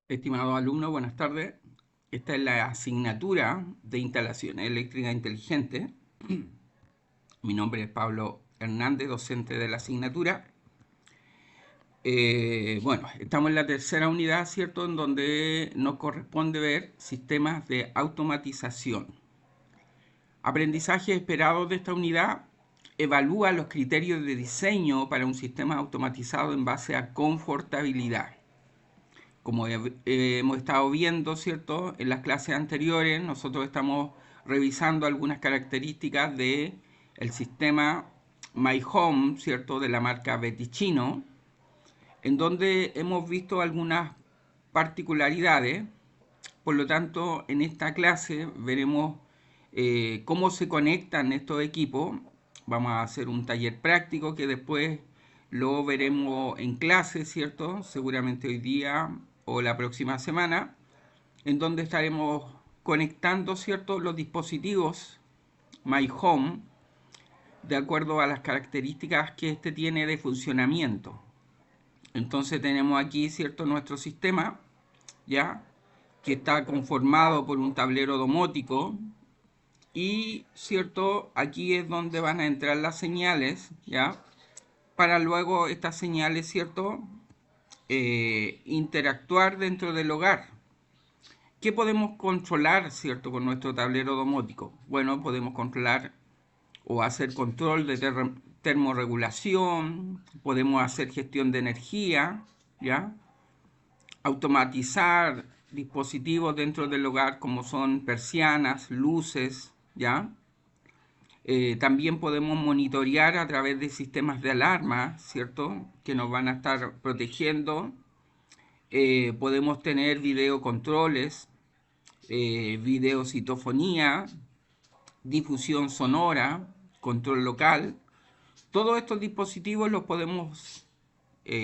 Estimados alumnos, buenas tardes. Esta es la asignatura de instalación eléctrica inteligente. Mi nombre es Pablo Hernández, docente de la asignatura. Bueno, estamos en la tercera unidad, ¿cierto? En donde nos corresponde ver sistemas de automatización. Aprendizaje esperado de esta unidad evalúa los criterios de diseño para un sistema automatizado en base a confortabilidad. Como hemos estado viendo, ¿cierto? En las clases anteriores, nosotros estamos revisando algunas características de el sistema My Home, ¿cierto? De la marca Beticino, en donde hemos visto algunas particularidades. Por lo tanto, en esta clase veremos cómo se conectan estos equipos. Vamos a hacer un taller práctico que después lo veremos en clase, ¿cierto? Seguramente hoy día o la próxima semana, en donde estaremos conectando, ¿cierto?, los dispositivos My Home de acuerdo a las características que este tiene de funcionamiento. Entonces tenemos aquí, ¿cierto?, nuestro sistema, ¿ya?, que está conformado por un tablero domótico y, ¿cierto?, aquí es donde van a entrar las señales, ¿ya?, para luego estas señales, ¿cierto?, interactuar dentro del hogar. ¿Qué podemos controlar, cierto, con nuestro tablero domótico? Bueno, podemos controlar o hacer control de termorregulación, podemos hacer gestión de energía, ¿ya? Automatizar dispositivos dentro del hogar como son persianas, luces, ¿ya? También podemos monitorear a través de sistemas de alarma, ¿cierto? Que nos van a estar protegiendo. Podemos tener videocontroles, videocitofonía, difusión sonora, control local. Todos estos dispositivos los podemos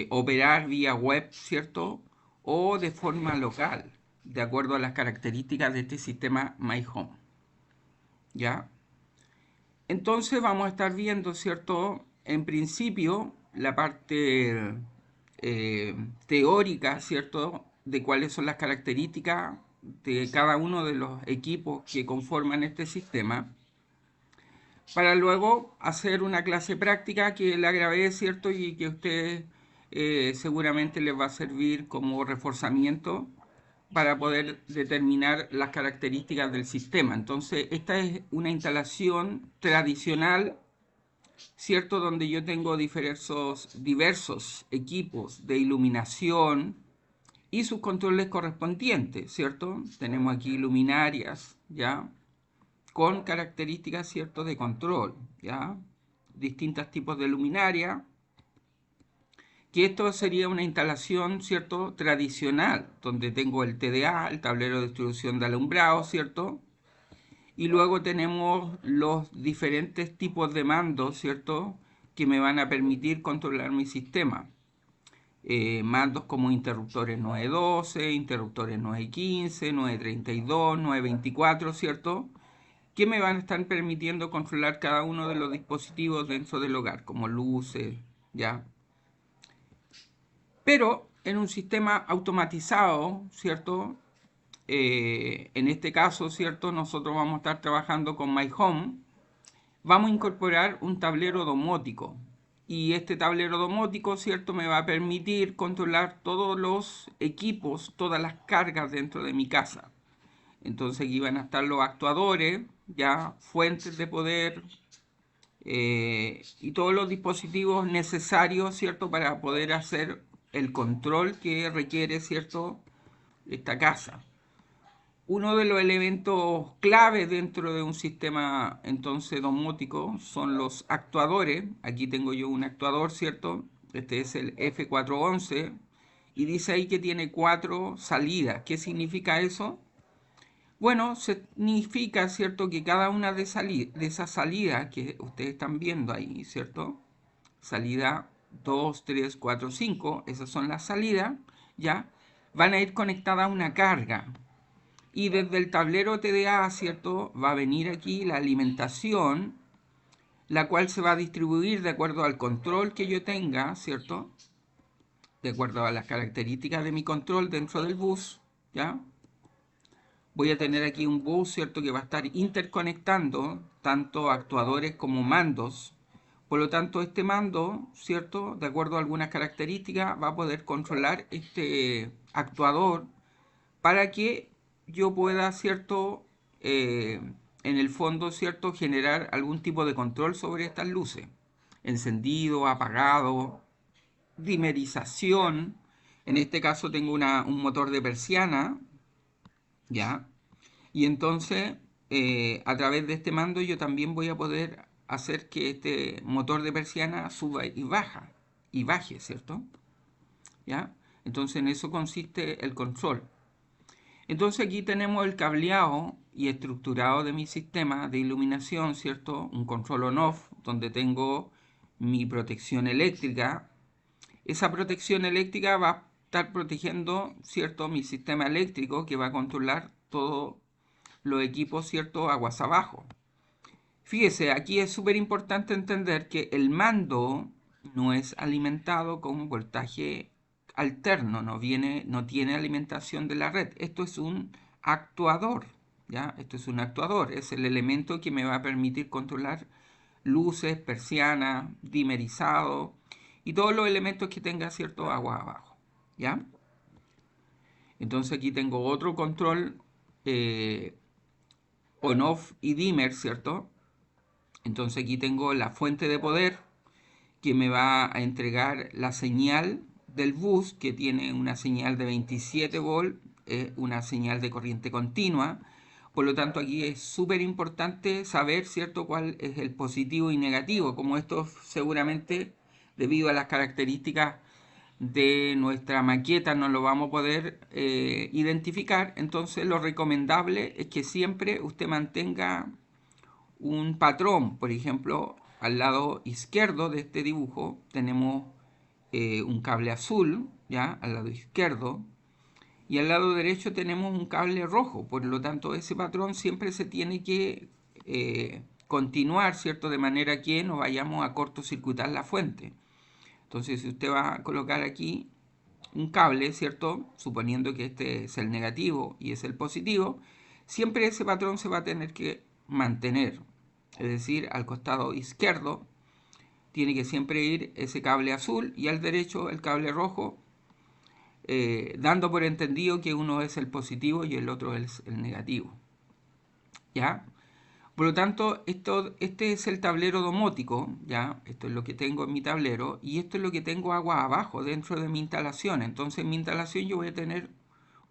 operar vía web, ¿cierto? O de forma local, de acuerdo a las características de este sistema My Home. ¿Ya? Entonces vamos a estar viendo, ¿cierto? En principio, la parte teórica, ¿cierto? De cuáles son las características de cada uno de los equipos que conforman este sistema, para luego hacer una clase práctica que le grabé, ¿cierto? Y que a ustedes seguramente les va a servir como reforzamiento para poder determinar las características del sistema. Entonces, esta es una instalación tradicional, ¿cierto? Donde yo tengo diversos equipos de iluminación y sus controles correspondientes, ¿cierto? Tenemos aquí luminarias, ¿ya? Con características, ¿cierto?, de control, ¿ya? Distintos tipos de luminaria, que esto sería una instalación, ¿cierto?, tradicional, donde tengo el TDA, el tablero de distribución de alumbrado, ¿cierto? Y luego tenemos los diferentes tipos de mandos, ¿cierto?, que me van a permitir controlar mi sistema. Mandos como interruptores 912, interruptores 915, 932, 924, ¿cierto?, que me van a estar permitiendo controlar cada uno de los dispositivos dentro del hogar, como luces, ¿ya? Pero en un sistema automatizado, ¿cierto? En este caso, ¿cierto? Nosotros vamos a estar trabajando con My Home. Vamos a incorporar un tablero domótico. Y este tablero domótico, ¿cierto?, me va a permitir controlar todos los equipos, todas las cargas dentro de mi casa. Entonces aquí van a estar los actuadores, ya fuentes de poder, y todos los dispositivos necesarios, ¿cierto?, para poder hacer el control que requiere, ¿cierto?, esta casa. Uno de los elementos clave dentro de un sistema entonces domótico son los actuadores. Aquí tengo yo un actuador, ¿cierto? Este es el F411 y dice ahí que tiene 4 salidas. ¿Qué significa eso? Bueno, significa, ¿cierto?, que cada una de esas salidas que ustedes están viendo ahí, ¿cierto? Salida 2, 3, 4, 5, esas son las salidas, ¿ya? Van a ir conectadas a una carga. Y desde el tablero TDA, ¿cierto?, va a venir aquí la alimentación, la cual se va a distribuir de acuerdo al control que yo tenga, ¿cierto?, de acuerdo a las características de mi control dentro del bus, ¿ya? Voy a tener aquí un bus, ¿cierto?, que va a estar interconectando tanto actuadores como mandos. Por lo tanto, este mando, ¿cierto?, de acuerdo a algunas características, va a poder controlar este actuador para que yo pueda, ¿cierto?, en el fondo, ¿cierto?, generar algún tipo de control sobre estas luces. Encendido, apagado, dimerización. En este caso tengo un motor de persiana, ¿ya? Y entonces, a través de este mando yo también voy a poder hacer que este motor de persiana suba y baje, ¿cierto? ¿Ya? Entonces en eso consiste el control. Entonces aquí tenemos el cableado y estructurado de mi sistema de iluminación, ¿cierto? Un control on-off, donde tengo mi protección eléctrica. Esa protección eléctrica va a estar protegiendo, ¿cierto?, mi sistema eléctrico, que va a controlar todos los equipos, ¿cierto?, aguas abajo. Fíjese, aquí es súper importante entender que el mando no es alimentado con voltaje alterno, no tiene alimentación de la red. Esto es un actuador, ¿ya? Esto es un actuador, es el elemento que me va a permitir controlar luces, persianas, dimerizado y todos los elementos que tenga, ¿cierto?, agua abajo, ¿ya? Entonces aquí tengo otro control on-off y dimmer, ¿cierto? Entonces aquí tengo la fuente de poder que me va a entregar la señal del bus, que tiene una señal de 27 volts, una señal de corriente continua. Por lo tanto, aquí es súper importante saber, ¿cierto?, cuál es el positivo y negativo. Como esto seguramente, debido a las características de nuestra maqueta, no lo vamos a poder identificar. Entonces, lo recomendable es que siempre usted mantenga un patrón. Por ejemplo, al lado izquierdo de este dibujo tenemos un cable azul, ¿ya?, al lado izquierdo, y al lado derecho tenemos un cable rojo. Por lo tanto, ese patrón siempre se tiene que continuar, ¿cierto?, de manera que no vayamos a cortocircuitar la fuente. Entonces, si usted va a colocar aquí un cable, ¿cierto?, suponiendo que este es el negativo y es el positivo, siempre ese patrón se va a tener que mantener. Es decir, al costado izquierdo tiene que siempre ir ese cable azul y al derecho el cable rojo, dando por entendido que uno es el positivo y el otro es el negativo, ¿ya? Por lo tanto, este es el tablero domótico, ¿ya? Esto es lo que tengo en mi tablero y esto es lo que tengo agua abajo dentro de mi instalación. Entonces, en mi instalación yo voy a tener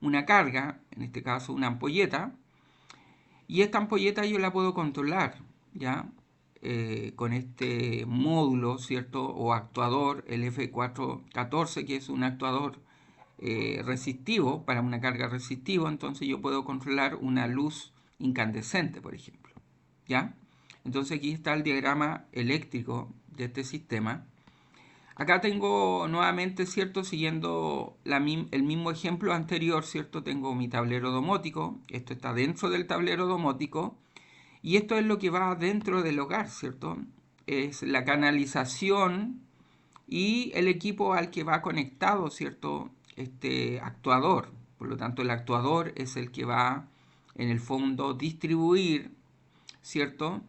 una carga, en este caso una ampolleta, y esta ampolleta yo la puedo controlar, ¿ya? Con este módulo, ¿cierto?, o actuador, el F414, que es un actuador resistivo, para una carga resistiva. Entonces yo puedo controlar una luz incandescente, por ejemplo, ¿ya? Entonces aquí está el diagrama eléctrico de este sistema. Acá tengo nuevamente, ¿cierto?, siguiendo el mismo ejemplo anterior, ¿cierto? Tengo mi tablero domótico, esto está dentro del tablero domótico, y esto es lo que va dentro del hogar, ¿cierto? Es la canalización y el equipo al que va conectado, ¿cierto?, este actuador. Por lo tanto, el actuador es el que va, en el fondo, distribuir, ¿cierto?,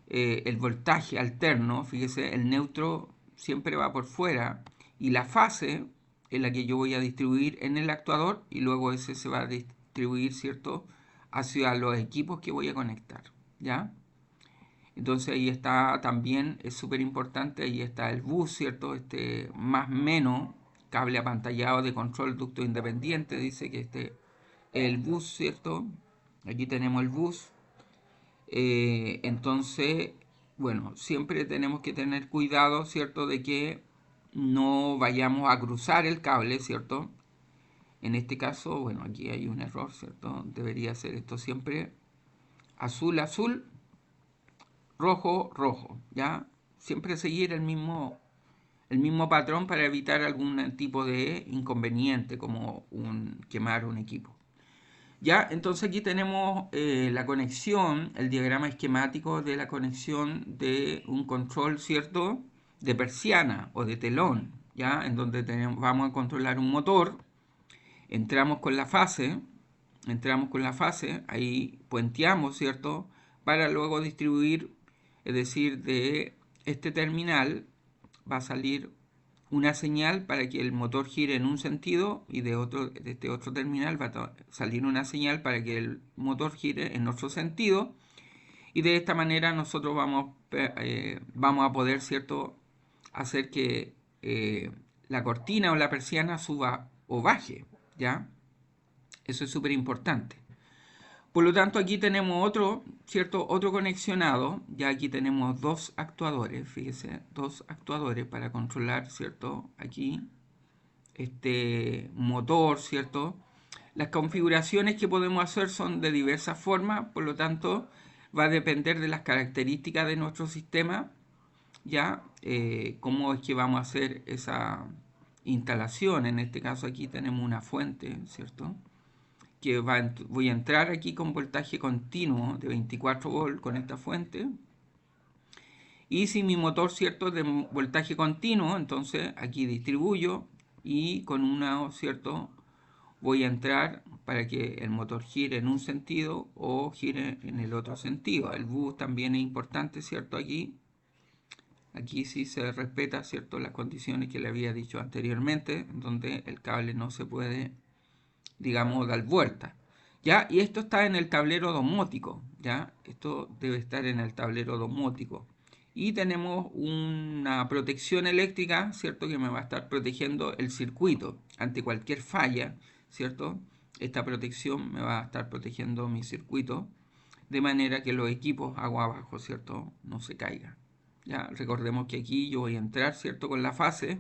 el voltaje alterno. Fíjese, el neutro siempre va por fuera y la fase es la que yo voy a distribuir en el actuador y luego ese se va a distribuir, ¿cierto?, hacia los equipos que voy a conectar, ¿ya? Entonces ahí está también, es súper importante, ahí está el bus, ¿cierto? Este más menos, cable apantallado de control ducto independiente, dice que este es el bus, ¿cierto? Aquí tenemos el bus. Entonces, bueno, siempre tenemos que tener cuidado, ¿cierto?, de que no vayamos a cruzar el cable, ¿cierto? En este caso, bueno, aquí hay un error, ¿cierto? Debería ser esto siempre azul, azul, rojo, rojo, ¿ya? Siempre seguir el mismo patrón para evitar algún tipo de inconveniente como quemar un equipo. Ya, entonces aquí tenemos la conexión, el diagrama esquemático de la conexión de un control, ¿cierto?, de persiana o de telón, ya, en donde vamos a controlar un motor. Entramos con la fase, ahí puenteamos, ¿cierto? Para luego distribuir, es decir, de este terminal va a salir una señal para que el motor gire en un sentido y de este otro terminal va a salir una señal para que el motor gire en otro sentido, y de esta manera nosotros vamos a poder, ¿cierto?, hacer que la cortina o la persiana suba o baje, ¿ya? Eso es súper importante. Por lo tanto, aquí tenemos otro, ¿cierto? Otro conexionado. Ya aquí tenemos dos actuadores, fíjese, dos actuadores para controlar, ¿cierto? Aquí este motor, ¿cierto? Las configuraciones que podemos hacer son de diversas formas, por lo tanto, va a depender de las características de nuestro sistema, ya cómo es que vamos a hacer esa instalación. En este caso aquí tenemos una fuente, ¿cierto?, que voy a entrar aquí con voltaje continuo de 24 volts con esta fuente. Y si mi motor, ¿cierto?, es de voltaje continuo, entonces aquí distribuyo y con una, ¿cierto?, voy a entrar para que el motor gire en un sentido o gire en el otro sentido. El bus también es importante, ¿cierto? Aquí sí se respeta, ¿cierto?, las condiciones que le había dicho anteriormente, donde el cable no se puede, digamos, dar vuelta. ¿Ya? Y esto está en el tablero domótico, ¿ya? Esto debe estar en el tablero domótico. Y tenemos una protección eléctrica, ¿cierto?, que me va a estar protegiendo el circuito ante cualquier falla, ¿cierto? Esta protección me va a estar protegiendo mi circuito, de manera que los equipos agua abajo, ¿cierto?, no se caigan. ¿Ya? Recordemos que aquí yo voy a entrar, ¿cierto?, con la fase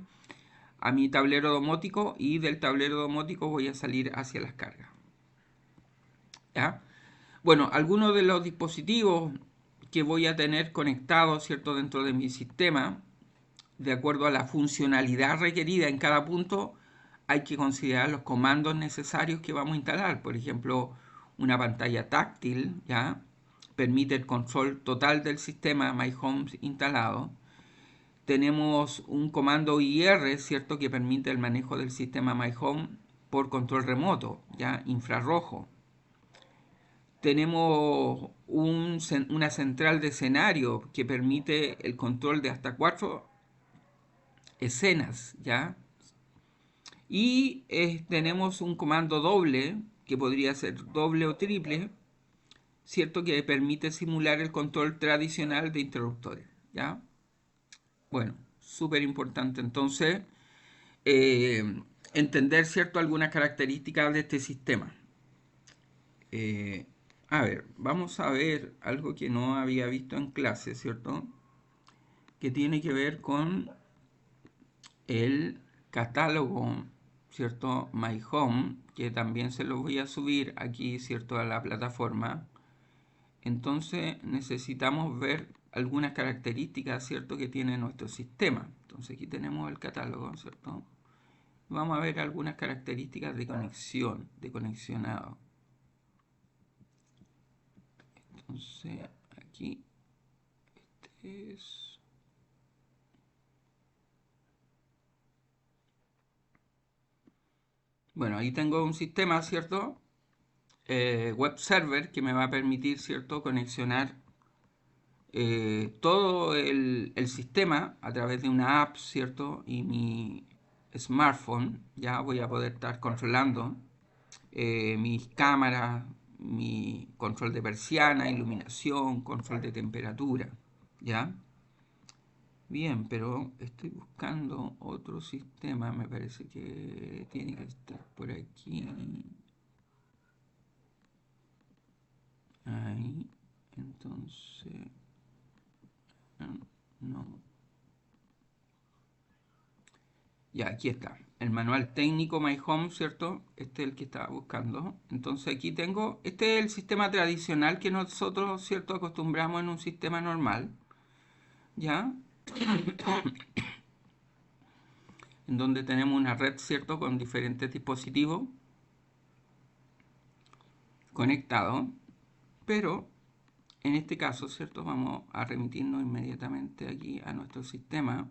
a mi tablero domótico, y del tablero domótico voy a salir hacia las cargas. ¿Ya? Bueno, algunos de los dispositivos que voy a tener conectados, ¿cierto?, dentro de mi sistema, de acuerdo a la funcionalidad requerida en cada punto, hay que considerar los comandos necesarios que vamos a instalar. Por ejemplo, una pantalla táctil, ¿ya?, permite el control total del sistema My Home instalado. Tenemos un comando IR, ¿cierto?, que permite el manejo del sistema My Home por control remoto, ya infrarrojo. Tenemos una central de escenario que permite el control de hasta 4 escenas, ¿ya? Y tenemos un comando doble, que podría ser doble o triple, ¿cierto?, que permite simular el control tradicional de interruptores, ¿ya? Bueno, súper importante entonces entender, ¿cierto?, algunas características de este sistema. A ver, vamos a ver algo que no había visto en clase, ¿cierto?, que tiene que ver con el catálogo, ¿cierto?, My Home, que también se lo voy a subir aquí, ¿cierto?, a la plataforma. Entonces necesitamos ver algunas características, ¿cierto?, que tiene nuestro sistema. Entonces aquí tenemos el catálogo, ¿cierto? Vamos a ver algunas características de conexión, de conexionado. Entonces aquí este es... Bueno, ahí tengo un sistema, ¿cierto?, web server, que me va a permitir, ¿cierto?, conexionar todo el sistema a través de una app, ¿cierto? Y mi smartphone, ya voy a poder estar controlando mis cámaras, mi control de persiana, iluminación, control de temperatura, ¿ya? Bien, pero estoy buscando otro sistema, me parece que tiene que estar por aquí. Ahí, entonces, no. Ya, aquí está, el manual técnico My Home, ¿cierto? Este es el que estaba buscando. Entonces aquí tengo, este es el sistema tradicional que nosotros, ¿cierto?, acostumbramos en un sistema normal, ¿ya? En donde tenemos una red, ¿cierto?, con diferentes dispositivos conectados, pero en este caso, ¿cierto?, vamos a remitirnos inmediatamente aquí a nuestro sistema.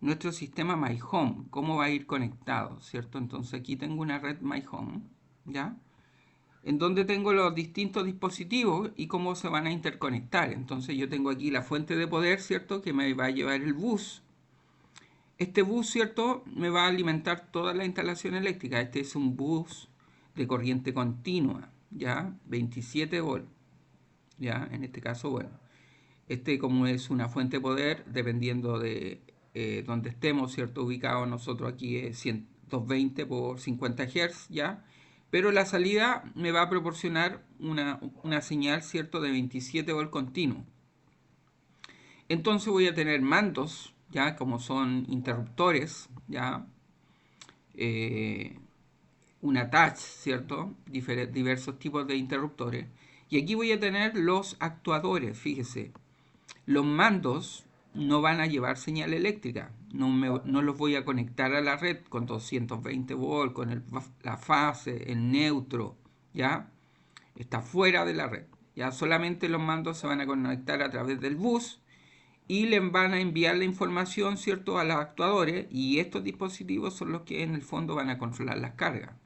nuestro sistema My Home, cómo va a ir conectado, ¿cierto? Entonces aquí tengo una red My Home, ¿ya? En donde tengo los distintos dispositivos y cómo se van a interconectar. Entonces yo tengo aquí la fuente de poder, ¿cierto? Que me va a llevar el bus. Este bus, ¿cierto? Me va a alimentar toda la instalación eléctrica. Este es un bus de corriente continua, ¿ya? 27 volts, ¿ya? En este caso, bueno. Este, como es una fuente de poder, dependiendo de donde estemos, ¿cierto? Ubicados nosotros aquí es 120 por 50 Hz, ¿ya? Pero la salida me va a proporcionar una señal, ¿cierto? De 27 volts continuo. Entonces voy a tener mandos, ¿ya? Como son interruptores, ¿ya? Una touch, ¿cierto? Diversos tipos de interruptores. Y aquí voy a tener los actuadores, fíjese. Los mandos no van a llevar señal eléctrica, no los voy a conectar a la red con 220 volts, con la fase, el neutro, ¿ya? Está fuera de la red, ¿ya? Solamente los mandos se van a conectar a través del bus y les van a enviar la información, ¿cierto?, a los actuadores, y estos dispositivos son los que en el fondo van a controlar las cargas,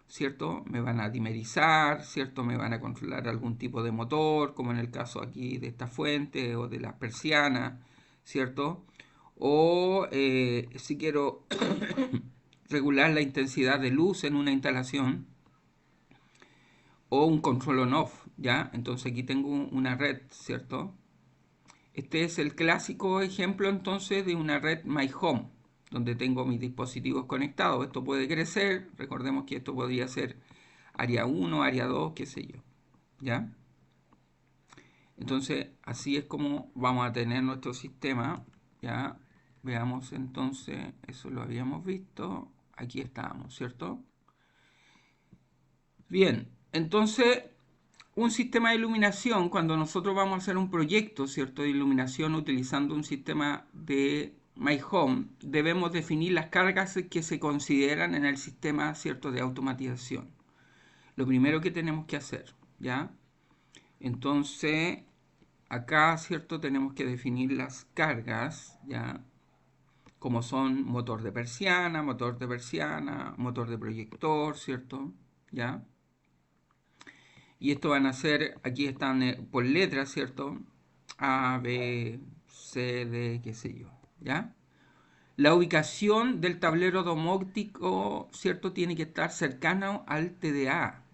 ¿cierto? Me van a dimerizar, ¿cierto? Me van a controlar algún tipo de motor, como en el caso aquí de esta fuente o de las persianas, ¿cierto? O si quiero regular la intensidad de luz en una instalación, o un control on-off, ¿ya? Entonces aquí tengo una red, ¿cierto? Este es el clásico ejemplo entonces de una red My Home, donde tengo mis dispositivos conectados. Esto puede crecer, recordemos que esto podría ser área 1, área 2, qué sé yo, ¿ya? Entonces, así es como vamos a tener nuestro sistema, ¿ya? Veamos entonces, eso lo habíamos visto, aquí estábamos, ¿cierto? Bien, entonces, un sistema de iluminación, cuando nosotros vamos a hacer un proyecto, ¿cierto?, de iluminación utilizando un sistema de My Home, debemos definir las cargas que se consideran en el sistema, ¿cierto?, de automatización. Lo primero que tenemos que hacer, ¿ya? Entonces, acá, ¿cierto?, tenemos que definir las cargas, ¿ya? Como son motor de persiana, motor de proyector, ¿cierto? ¿Ya? Y esto van a ser, aquí están por letras, ¿cierto? A, B, C, D, qué sé yo, ¿ya? La ubicación del tablero domótico, ¿cierto? Tiene que estar cercano al TDA,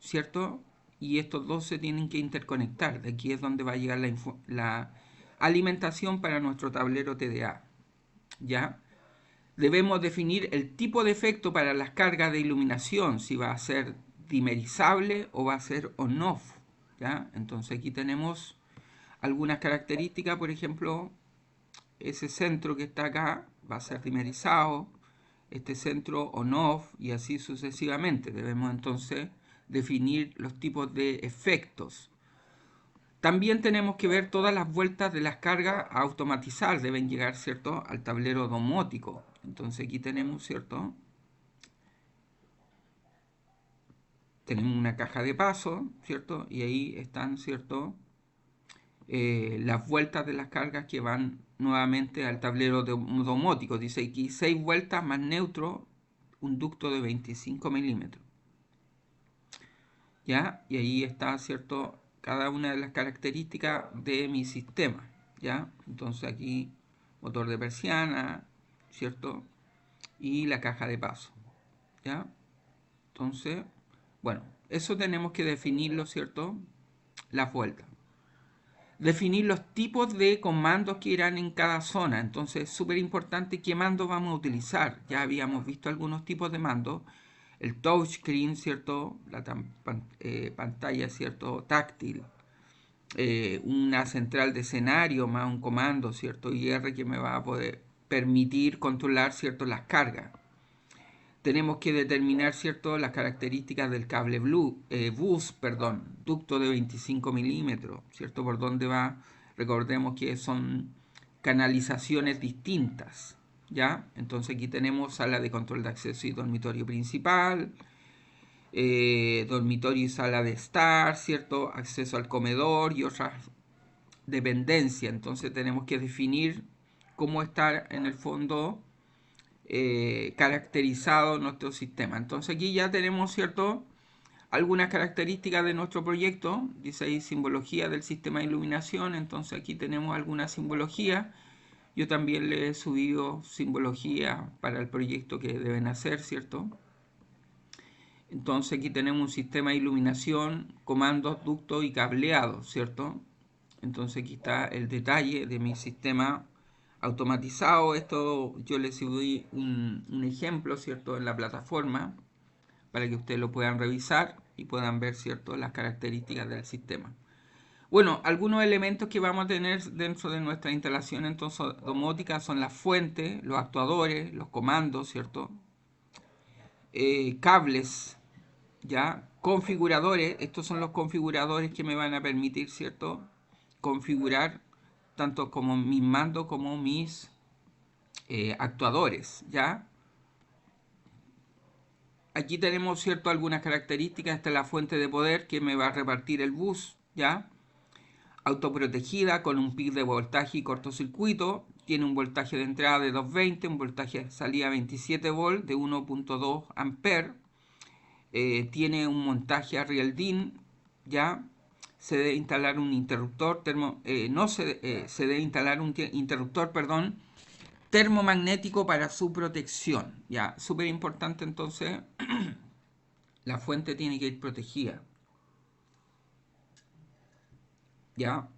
¿cierto? Y estos dos se tienen que interconectar. De aquí es donde va a llegar la alimentación para nuestro tablero TDA, ¿ya? Debemos definir el tipo de efecto para las cargas de iluminación, si va a ser dimerizable o va a ser on-off, ¿ya? Entonces aquí tenemos algunas características, por ejemplo, ese centro que está acá va a ser dimerizado, este centro on-off y así sucesivamente. Debemos entonces definir los tipos de efectos. También tenemos que ver todas las vueltas de las cargas a automatizar, deben llegar, ¿cierto?, al tablero domótico. Entonces aquí tenemos, ¿cierto?, tenemos una caja de paso, ¿cierto? Y ahí están, ¿cierto?, las vueltas de las cargas que van nuevamente al tablero domótico. Dice aquí 6 vueltas más neutro, un ducto de 25 milímetros. ¿Ya? Y ahí está, ¿cierto?, cada una de las características de mi sistema, ¿ya? Entonces aquí motor de persiana, ¿cierto? Y la caja de paso, ¿ya? Entonces, bueno, eso tenemos que definirlo, ¿cierto? Las vueltas. Definir los tipos de comandos que irán en cada zona. Entonces, es súper importante qué mando vamos a utilizar. Ya habíamos visto algunos tipos de mandos. El touchscreen, ¿cierto? La pantalla, ¿cierto?, táctil. Una central de escenario más un comando, ¿cierto?, IR, que me va a poder permitir controlar, ¿cierto?, las cargas. Tenemos que determinar, ¿cierto?, las características del cable bus, ducto de 25 milímetros, ¿cierto?, por dónde va. Recordemos que son canalizaciones distintas, ¿ya? Entonces aquí tenemos sala de control de acceso y dormitorio principal, dormitorio y sala de estar, ¿cierto?, acceso al comedor y otras dependencias. Entonces tenemos que definir cómo está en el fondo caracterizado nuestro sistema. Entonces aquí ya tenemos, ¿cierto?, algunas características de nuestro proyecto. Dice ahí simbología del sistema de iluminación. Entonces aquí tenemos alguna simbología. Yo también le he subido simbología para el proyecto que deben hacer, ¿cierto? Entonces aquí tenemos un sistema de iluminación, comandos, ductos y cableado, ¿cierto? Entonces aquí está el detalle de mi sistema automatizado. Esto yo les subí un ejemplo, ¿cierto?, en la plataforma para que ustedes lo puedan revisar y puedan ver, ¿cierto?, las características del sistema. Bueno, algunos elementos que vamos a tener dentro de nuestra instalación entonces domótica son las fuentes, los actuadores, los comandos, ¿cierto? Cables, ¿ya? Configuradores, estos son los configuradores que me van a permitir, ¿cierto?, configurar tanto como mis mandos como mis actuadores, ¿ya? Aquí tenemos, ¿cierto?, algunas características. Esta es la fuente de poder que me va a repartir el bus, ¿ya? Autoprotegida con un pic de voltaje y cortocircuito. Tiene un voltaje de entrada de 220, un voltaje de salida 27 volt de 1.2 amperes. Tiene un montaje a real DIN, ¿ya? Se debe instalar un interruptor se debe instalar un interruptor, perdón, termomagnético para su protección, ya, súper importante. Entonces la fuente tiene que ir protegida, ya.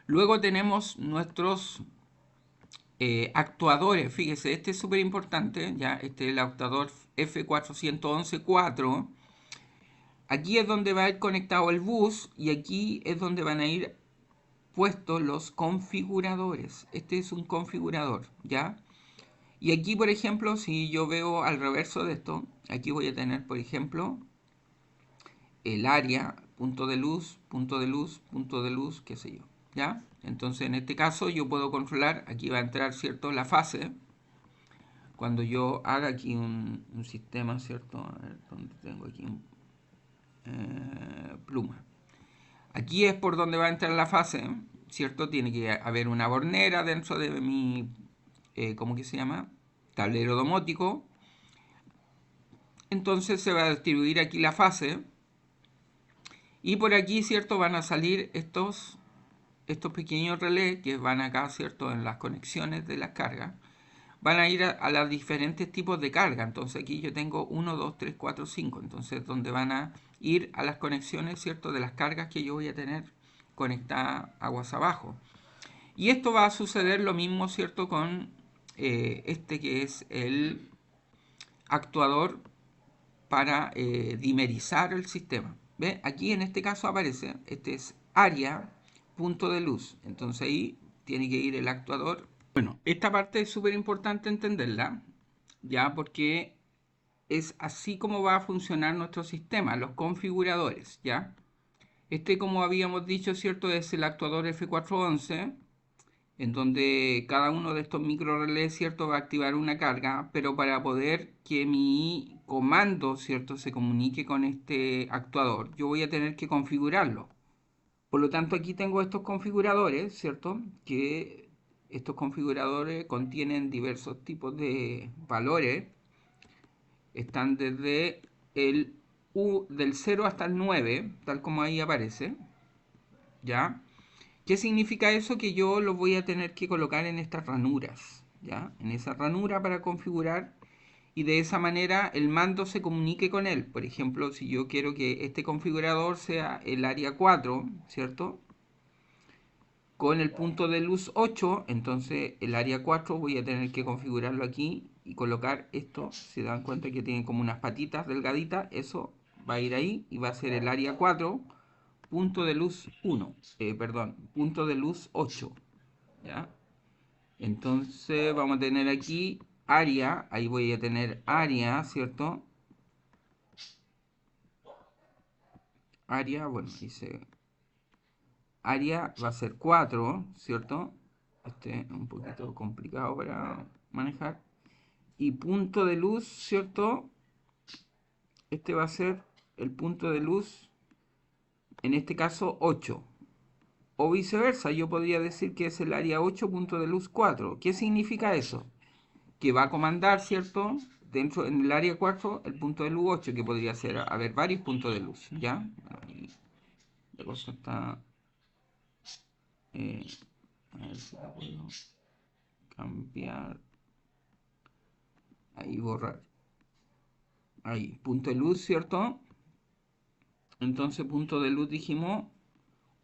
Luego tenemos nuestros actuadores. Fíjese, este es súper importante, ya. Este es el actuador F411-4. Aquí es donde va a ir conectado el bus y aquí es donde van a ir puestos los configuradores. Este es un configurador, ya. Y aquí, por ejemplo, si yo veo al reverso de esto, aquí voy a tener, por ejemplo, el área, punto de luz, punto de luz, punto de luz, qué sé yo, ¿ya? Entonces, en este caso, yo puedo controlar, aquí va a entrar, ¿cierto?, la fase. Cuando yo haga aquí un sistema, ¿cierto? A ver, ¿dónde tengo aquí pluma? Aquí es por donde va a entrar la fase, ¿cierto? Tiene que haber una bornera dentro de mi, ¿cómo que se llama?, tablero domótico. Entonces se va a distribuir aquí la fase. Y por aquí, ¿cierto?, van a salir estos pequeños relés que van acá, ¿cierto?, en las conexiones de las cargas. Van a ir a los diferentes tipos de carga. Entonces aquí yo tengo 1, 2, 3, 4, 5. Entonces donde van a ir a las conexiones, ¿cierto?, de las cargas que yo voy a tener conectadas aguas abajo. Y esto va a suceder lo mismo, ¿cierto?, con este que es el actuador para dimerizar el sistema. ¿Ve? Aquí en este caso aparece, este es área, punto de luz. Entonces ahí tiene que ir el actuador. Bueno, esta parte es súper importante entenderla, ya, porque es así como va a funcionar nuestro sistema, los configuradores, ¿ya? Este, como habíamos dicho, ¿cierto?, es el actuador F411, en donde cada uno de estos micro relés, ¿cierto?, va a activar una carga, pero para poder que mi comando, ¿cierto?, se comunique con este actuador, yo voy a tener que configurarlo. Por lo tanto, aquí tengo estos configuradores, ¿cierto?, que estos configuradores contienen diversos tipos de valores. Están desde el del 0 hasta el 9, tal como ahí aparece, ¿ya? ¿Qué significa eso? Que yo lo voy a tener que colocar en estas ranuras, ¿ya? En esa ranura para configurar, y de esa manera el mando se comunique con él. Por ejemplo, si yo quiero que este configurador sea el área 4, ¿cierto?, con el punto de luz 8, entonces el área 4 voy a tener que configurarlo aquí y colocar esto. Se dan cuenta que tiene como unas patitas delgaditas, eso va a ir ahí y va a ser el área 4, punto de luz 1, perdón, punto de luz 8, ¿ya? Entonces vamos a tener aquí área, ahí voy a tener área, ¿cierto? Área, bueno, dice área va a ser 4, ¿cierto? Este es un poquito complicado para manejar. Y punto de luz, ¿cierto? Este va a ser el punto de luz, en este caso 8, O viceversa, yo podría decir que es el área 8 punto de luz 4. ¿Qué significa eso? Que va a comandar, ¿cierto? Dentro, en el área 4, el punto de luz 8, que podría ser, haber varios puntos de luz, ¿ya? Bueno, y la cosa está... a ver si la puedo cambiar. Ahí, borrar. Ahí, punto de luz, ¿cierto? Entonces, punto de luz dijimos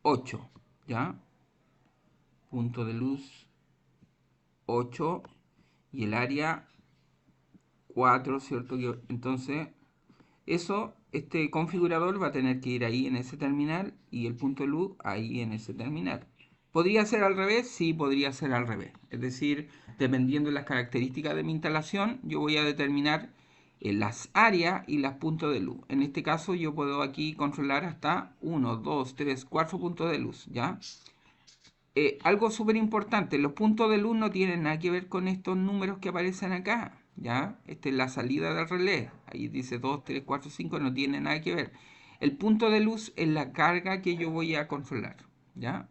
8, ¿ya? Punto de luz 8 y el área 4, ¿cierto? Entonces, este configurador va a tener que ir ahí en ese terminal y el punto de luz ahí en ese terminal. ¿Podría ser al revés? Sí, podría ser al revés. Es decir, dependiendo de las características de mi instalación, yo voy a determinar las áreas y las puntos de luz. En este caso, yo puedo aquí controlar hasta 1, 2, 3, 4 puntos de luz, ¿ya? Algo súper importante, los puntos de luz no tienen nada que ver con estos números que aparecen acá, ¿ya? Esta es la salida del relé, ahí dice 2, 3, 4, 5, no tiene nada que ver. El punto de luz es la carga que yo voy a controlar, ¿ya?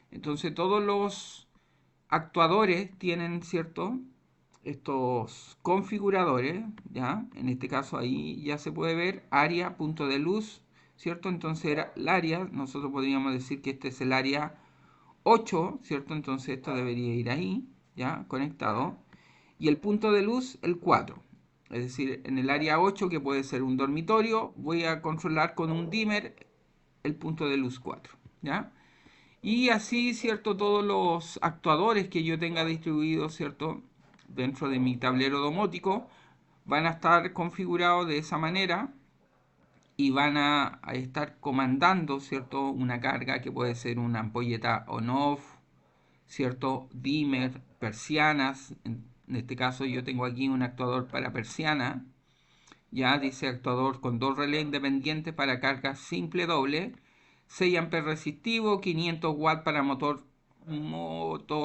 Entonces todos los actuadores tienen, ¿cierto? Estos configuradores, ¿ya? En este caso ahí ya se puede ver área, punto de luz, ¿cierto? Entonces era el área, nosotros podríamos decir que este es el área 8, ¿cierto? Entonces esto debería ir ahí, ¿ya? Conectado. Y el punto de luz, el 4. Es decir, en el área 8, que puede ser un dormitorio, voy a controlar con un dimmer el punto de luz 4, ¿ya? Y así, ¿cierto? Todos los actuadores que yo tenga distribuidos, ¿cierto? Dentro de mi tablero domótico van a estar configurados de esa manera y van a estar comandando, ¿cierto? Una carga que puede ser una ampolleta on-off, ¿cierto? Dimmer, persianas. En este caso yo tengo aquí un actuador para persiana. Ya dice actuador con dos relés independientes para carga simple doble. 6 amperes resistivo, 500 watts para motor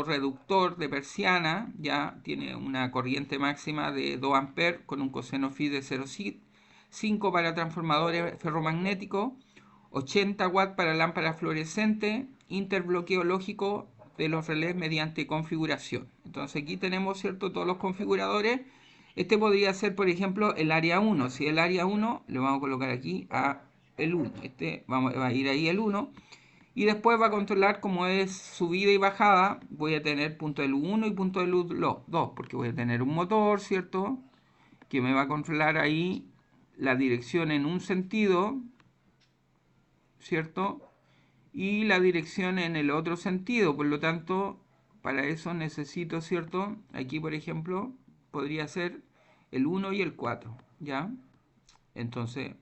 reductor de persiana. Ya tiene una corriente máxima de 2 amperes con un coseno phi de 0,5 para transformadores ferromagnéticos. 80 watts para lámpara fluorescente, interbloqueo lógico de los relés mediante configuración. Entonces aquí tenemos, ¿cierto?, todos los configuradores. Este podría ser, por ejemplo, el área 1. Si el área 1, le vamos a colocar aquí a el 1. Va a ir ahí el 1. Y después va a controlar, como es subida y bajada, voy a tener punto de luz 1 y punto de luz 2, porque voy a tener un motor, ¿cierto?, que me va a controlar ahí la dirección en un sentido, ¿cierto? Y la dirección en el otro sentido. Por lo tanto, para eso necesito, ¿cierto? Aquí, por ejemplo, podría ser el 1 y el 4, ¿ya? Entonces,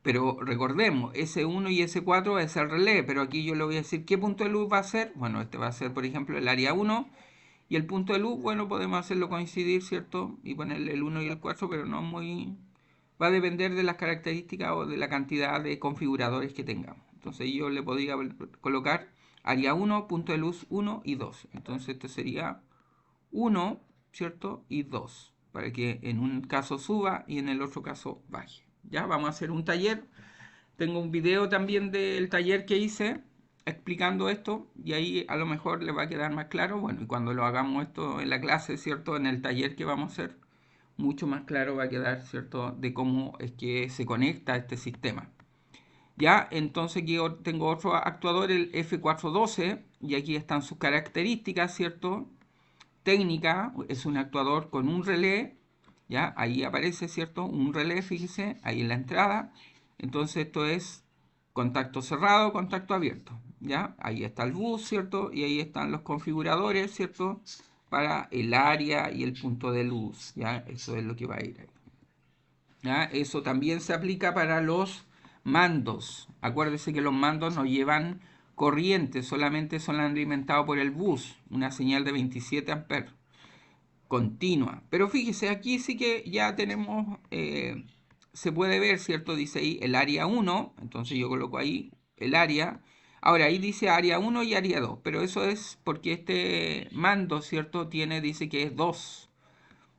pero recordemos, ese 1 y ese 4 es el relé, pero aquí yo le voy a decir qué punto de luz va a ser. Bueno, este va a ser, por ejemplo, el área 1. Y el punto de luz, bueno, podemos hacerlo coincidir, ¿cierto? Y ponerle el 1 y el 4, pero no muy... Va a depender de las características o de la cantidad de configuradores que tengamos. Entonces yo le podría colocar área 1, punto de luz 1 y 2. Entonces esto sería 1, ¿cierto? Y 2, para que en un caso suba y en el otro caso baje. Ya, vamos a hacer un taller. Tengo un video también del taller que hice explicando esto y ahí a lo mejor le va a quedar más claro. Bueno, y cuando lo hagamos esto en la clase, ¿cierto? En el taller que vamos a hacer, mucho más claro va a quedar, ¿cierto?, de cómo es que se conecta este sistema. Ya, entonces aquí tengo otro actuador, el F412, y aquí están sus características, ¿cierto? Técnica, es un actuador con un relé, ya, ahí aparece, ¿cierto? Un relé, fíjese, ahí en la entrada. Entonces esto es contacto cerrado, contacto abierto, ya, ahí está el bus, ¿cierto? Y ahí están los configuradores, ¿cierto?, para el área y el punto de luz, ya, eso es lo que va a ir ahí. ¿Ya? Eso también se aplica para los mandos. Acuérdese que los mandos no llevan corriente, solamente son alimentados por el bus, una señal de 27 amperes continua. Pero fíjese, aquí sí que ya tenemos, se puede ver, ¿cierto? Dice ahí el área 1, entonces yo coloco ahí el área. Ahora ahí dice área 1 y área 2, pero eso es porque este mando, ¿cierto?, dice que es 2.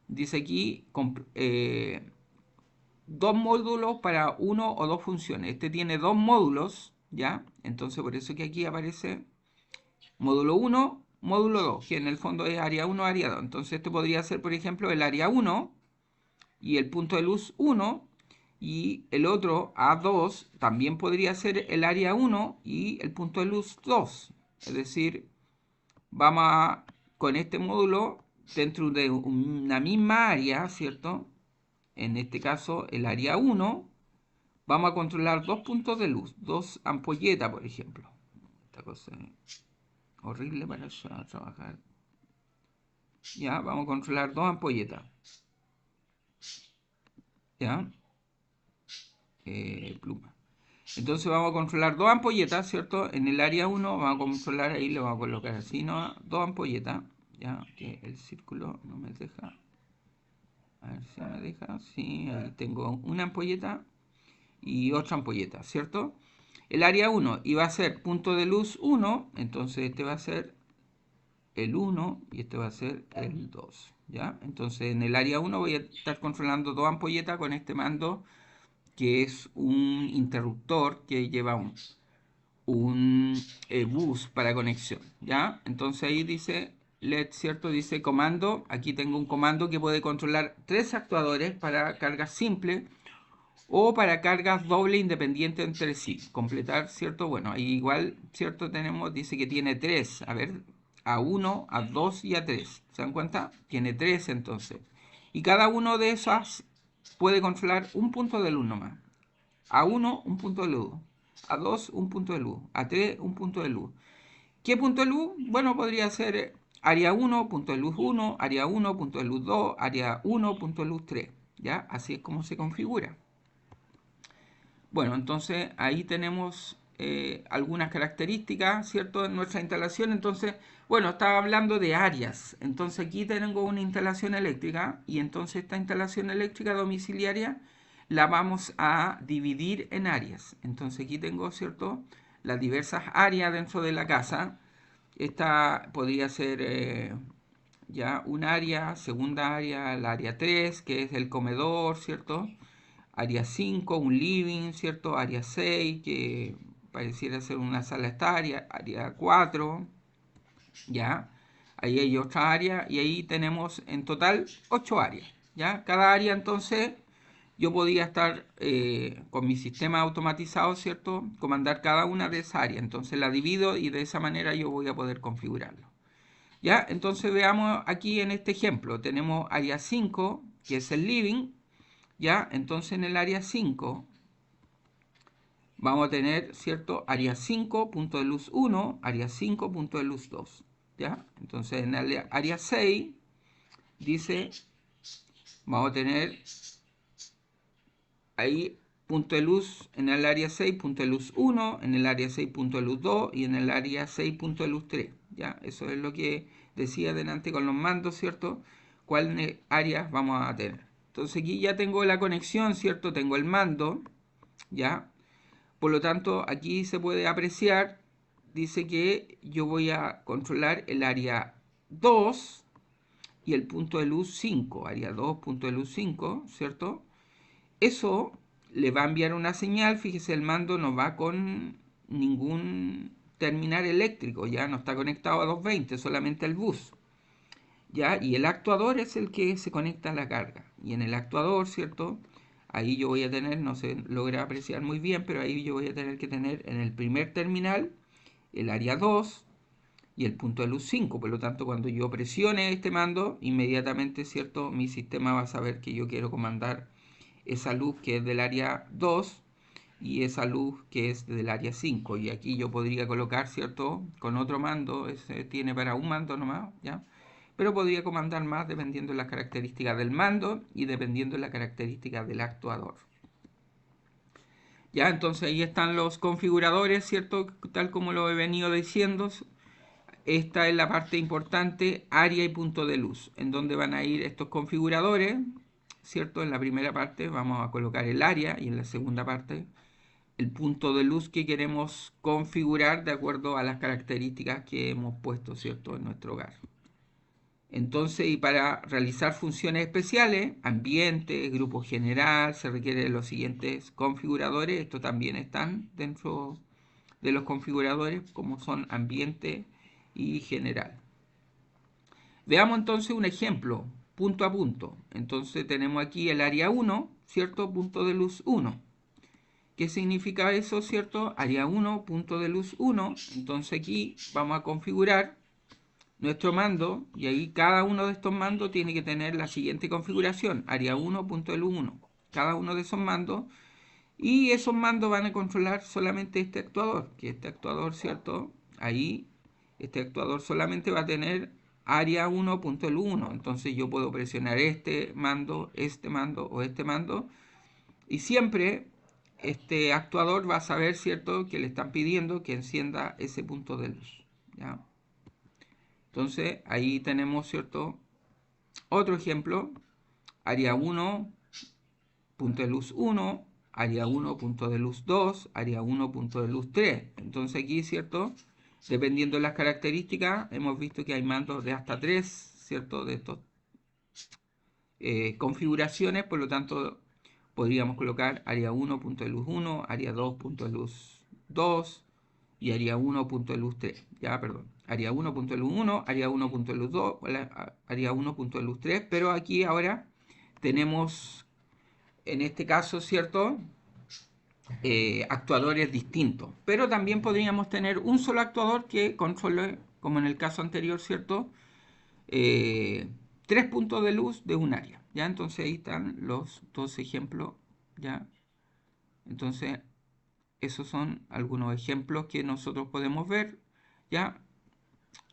Dice aquí, dos módulos para uno o dos funciones. Este tiene dos módulos, ¿ya? Entonces por eso que aquí aparece módulo 1, módulo 2, que en el fondo es área 1, área 2. Entonces esto podría ser, por ejemplo, el área 1 y el punto de luz 1, y el otro A2 también podría ser el área 1 y el punto de luz 2. Es decir, vamos a, con este módulo dentro de una misma área, ¿cierto? En este caso el área 1, vamos a controlar dos puntos de luz, dos ampolletas, por ejemplo. Esta cosa es horrible para trabajar. Ya, vamos a controlar dos ampolletas. ¿Ya? Pluma. Entonces vamos a controlar dos ampolletas, ¿cierto? En el área 1 vamos a controlar, ahí le vamos a colocar así, ¿no? Dos ampolletas, ya, que el círculo no me deja. A ver si me deja, sí, ahí tengo una ampolleta y otra ampolleta, ¿cierto? El área 1 iba a ser punto de luz 1, entonces este va a ser el 1 y este va a ser el 2, ¿ya? Entonces en el área 1 voy a estar controlando dos ampolletas con este mando, que es un interruptor que lleva un bus para conexión, ¿ya? Entonces ahí dice LED, ¿cierto? Dice comando. Aquí tengo un comando que puede controlar tres actuadores para cargas simples o para cargas doble independientes entre sí. Completar, ¿cierto? Bueno, ahí igual, ¿cierto? Tenemos, dice que tiene tres. A ver, A1, A2 y A3. ¿Se dan cuenta? Tiene tres entonces. Y cada uno de esas puede controlar un punto de luz nomás. A1, un punto de luz. A2, un punto de luz. A3, un punto de luz. ¿Qué punto de luz? Bueno, podría ser área 1, punto de luz 1, área 1, punto de luz 2, área 1, punto de luz 3. ¿Ya? Así es como se configura. Bueno, entonces ahí tenemos algunas características, ¿cierto? En nuestra instalación. Entonces, bueno, estaba hablando de áreas. Entonces aquí tengo una instalación eléctrica y entonces esta instalación eléctrica domiciliaria la vamos a dividir en áreas. Entonces aquí tengo, ¿cierto? Las diversas áreas dentro de la casa. Esta podría ser ya un área, segunda área, el área 3, que es el comedor, ¿cierto? Área 5, un living, ¿cierto? Área 6, que pareciera ser una sala estar, área 4, ¿ya? Ahí hay otra área y ahí tenemos en total 8 áreas, ¿ya? Cada área entonces yo podía estar con mi sistema automatizado, ¿cierto? Comandar cada una de esas áreas, entonces la divido y de esa manera yo voy a poder configurarlo. ¿Ya? Entonces veamos aquí en este ejemplo, tenemos área 5, que es el living, ¿ya? Entonces en el área 5 vamos a tener, ¿cierto? Área 5, punto de luz 1, área 5, punto de luz 2, ¿ya? Entonces en el área 6 dice, vamos a tener ahí punto de luz en el área 6, punto de luz 1, en el área 6, punto de luz 2 y en el área 6, punto de luz 3, ¿ya? Eso es lo que decía delante con los mandos, ¿cierto? ¿Cuáles áreas vamos a tener? Entonces aquí ya tengo la conexión, ¿cierto? Tengo el mando, ¿ya? Por lo tanto, aquí se puede apreciar, dice que yo voy a controlar el área 2 y el punto de luz 5, área 2, punto de luz 5, ¿cierto? Eso le va a enviar una señal, fíjese, el mando no va con ningún terminal eléctrico, ya no está conectado a 220, solamente el bus. ¿Ya? Y el actuador es el que se conecta a la carga. Y en el actuador, ¿cierto? Ahí yo voy a tener, no se logra apreciar muy bien, pero ahí yo voy a tener que tener en el primer terminal el área 2 y el punto de luz 5. Por lo tanto, cuando yo presione este mando, inmediatamente, ¿cierto? Mi sistema va a saber que yo quiero comandar esa luz que es del área 2 y esa luz que es del área 5. Y aquí yo podría colocar, ¿cierto? Con otro mando, ese tiene para un mando nomás, ¿ya? Pero podría comandar más dependiendo de las características del mando y dependiendo de las características del actuador. Ya, entonces ahí están los configuradores, ¿cierto? Tal como lo he venido diciendo. Esta es la parte importante, área y punto de luz, en donde van a ir estos configuradores, ¿cierto? En la primera parte vamos a colocar el área y en la segunda parte el punto de luz que queremos configurar de acuerdo a las características que hemos puesto, ¿cierto?, en nuestro hogar. Entonces, y para realizar funciones especiales, ambiente, grupo general, se requieren los siguientes configuradores. Estos también están dentro de los configuradores, como son ambiente y general. Veamos entonces un ejemplo, punto a punto. Entonces tenemos aquí el área 1, ¿cierto? Punto de luz 1. ¿Qué significa eso, cierto? Área 1, punto de luz 1. Entonces aquí vamos a configurar nuestro mando, y ahí cada uno de estos mandos tiene que tener la siguiente configuración: área 1, punto de luz 1. Cada uno de esos mandos, y esos mandos van a controlar solamente este actuador, que este actuador, ¿cierto? Ahí, este actuador solamente va a tener área 1, punto de luz 1. Entonces yo puedo presionar este mando o este mando, y siempre este actuador va a saber, ¿cierto?, que le están pidiendo que encienda ese punto de luz, ¿ya? Entonces ahí tenemos, ¿cierto?, otro ejemplo: área 1, punto de luz 1, área 1, punto de luz 2, área 1, punto de luz 3. Entonces aquí, ¿cierto?, dependiendo de las características, hemos visto que hay mandos de hasta 3, ¿cierto?, de estos configuraciones. Por lo tanto, podríamos colocar área 1, punto de luz 1, área 2, punto de luz 2 y área 1, punto de luz 3. Ya, perdón. Área 1, punto de luz 1, área 1, punto de luz 2, área 1, punto de luz 3. Pero aquí ahora tenemos, en este caso, ¿cierto?, actuadores distintos. Pero también podríamos tener un solo actuador que controle, como en el caso anterior, ¿cierto?, 3 puntos de luz de un área. ¿Ya? Entonces ahí están los dos ejemplos. ¿Ya? Entonces esos son algunos ejemplos que nosotros podemos ver. ¿Ya?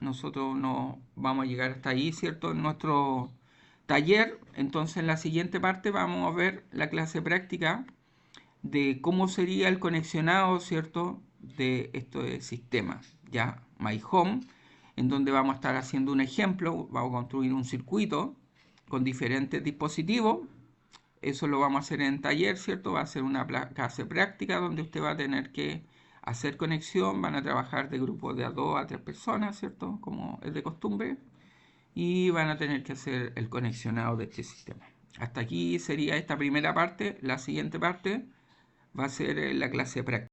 Nosotros no vamos a llegar hasta ahí, ¿cierto?, en nuestro taller. Entonces en la siguiente parte vamos a ver la clase práctica de cómo sería el conexionado, ¿cierto?, de este sistema, ya, My Home, en donde vamos a estar haciendo un ejemplo. Vamos a construir un circuito con diferentes dispositivos. Eso lo vamos a hacer en taller, ¿cierto? Va a ser una clase práctica donde usted va a tener que hacer conexión. Van a trabajar de grupos de a 2 a 3 personas, ¿cierto?, como es de costumbre, y van a tener que hacer el conexionado de este sistema. Hasta aquí sería esta primera parte. La siguiente parte va a ser la clase práctica.